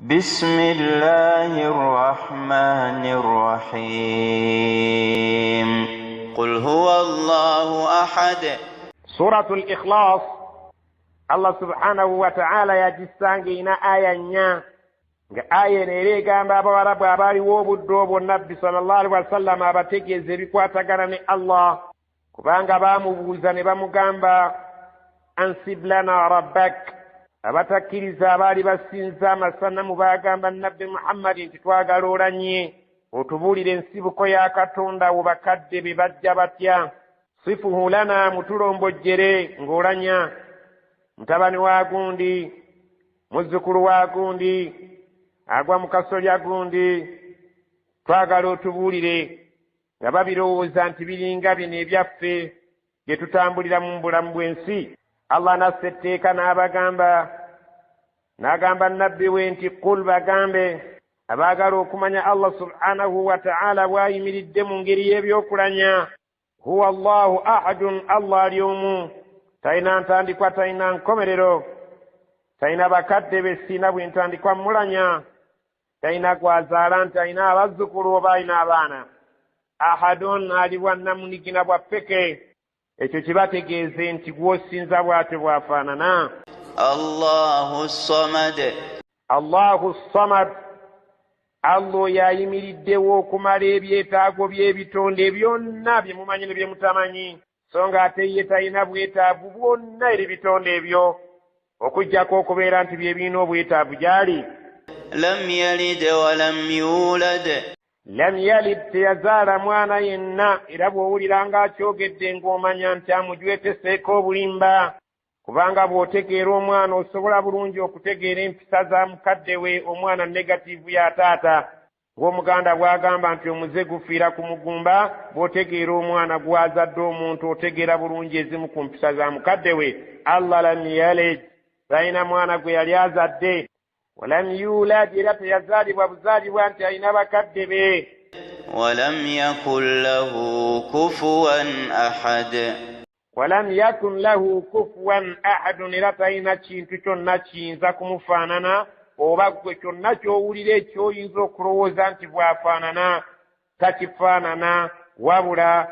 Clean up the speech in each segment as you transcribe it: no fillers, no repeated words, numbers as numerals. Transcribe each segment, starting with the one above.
بسم الله الرحمن الرحيم قل هو الله أحد. سورة الإخلاص الله سبحانه وتعالى يجسانجينا آية نيا آية نيريغا بابا ورب أباري وبدو والنبي صلى الله عليه وسلم أبتكي زبكواتا غراني الله كبانغا بامبوزاني بامغامبا أنسب لنا ربك abatakiriza abaali basinza amasanamu bagamba nabbi Muhammadi nti twagala nnyo otubuulire ensibuko ya Katonda wo bakadde be bajja batya. Sifuhu lana mutulombojjere ng'olanya mutabani wa gundi muzzukulu wa gundi agwa mu kasolya gundi twagala otubuulire nga babirowooza nti biringa bino ebyaffe bye tutambulira mu bulamu bw'ensi. Allah nasse etteeka n'agamba nabbi we nti qul bagambe abaagala okumanya Allah subhanahu wa ta'ala bw'ayimiridde mu ngeri y'ebyokulanya huwa Allahu ahadun, Allah ali omu, talina ntandikwa talina nkomerero, talina bakadde be sina bw'entandikwa mulanya, talina gwazaala nti alina abazzukulu oba alina abaana. Ahadun ali bwannamunigina bwa ppeke, ekyo kibategeeze nti gw'osinza bw'ate bw'afaanana. Allahu Samad. Allahu Samad, Allah yayimiriddewo okumala ebyetaago by'ebitonde byonna bye mumanyi ne bye mutamanyi, so nga ate ye talina bwetaavu bwonna eri bitonde ebyo okuggyako okubeera nti bye birina obwetaavu gy'ali. Lam yalid wa lam yulad. Lam yalid, teyazaala mwana yenna, era bw'owulira ng'akyogedde ng'omanya nti amujweteseeko obulimba, kubanga bw'otegeera omwana osobola bulungi okutegeera empisa za mukadde we, omwana negatiivu ya taata. Ng'omuganda bw'agamba nti omuze gufiira ku mugumba, bw'otegeera omwana gw'azadde omuntu otegeera bulungi ezimu ku mpisa za mukadde we. Allah lam yalid, talina mwana gwe yali azadde. Walam yulad, era teyazaalibwa buzaalibwa nti alina bakadde be. Walam yakun lahu kufuwan ahad. Walam yakun lahu kufuwan ahadun, era talina kintu kyonna kiyinza kumufaanana, oba gwe kyonna ky'owulira ekyoyinza okulowooza nti bw'afaanana takifaanana, wabula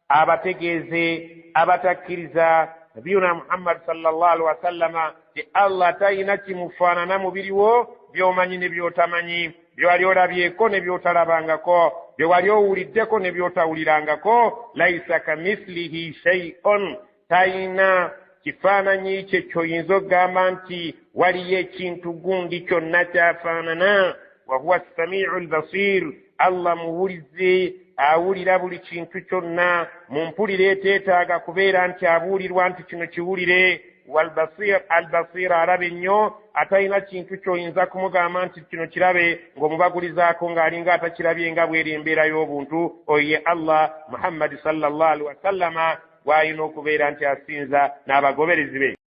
abategeeze abatakkiriza nabiyuna Muhammad sallallahu alaihi wasallama ti Allah talina kimufaanana mu biriwo by'omanyi ne by'otamanyi, bye wali olabyeko ne by'otalabangako, bye wali owuliddeko ne by'otawulirangako. Laisa kamithlihi shay'un, talina kifaananyi kye ky'oyinza okugamba nti waliyo ekintu gundi kyonna kyafaanana. Wa huwa as-sami'u al-basir, Allah muwulize awulira buli kintu kyonna, mu mpulire eteetaaga kubeera nti abuulirwa nti kino kiwulire. Walbasir, albasir alaba ennyo, atalina kintu ky'oyinza kumugamba nti kino kirabe ng'omubagulizaako ng'alinga atakirabye nga bw'eri embeera y'obuntu. Oyo ye Allah Muhammad sallallahu alaihi wasallama gw'alina okubeera nti asinza n'abagoberezi be.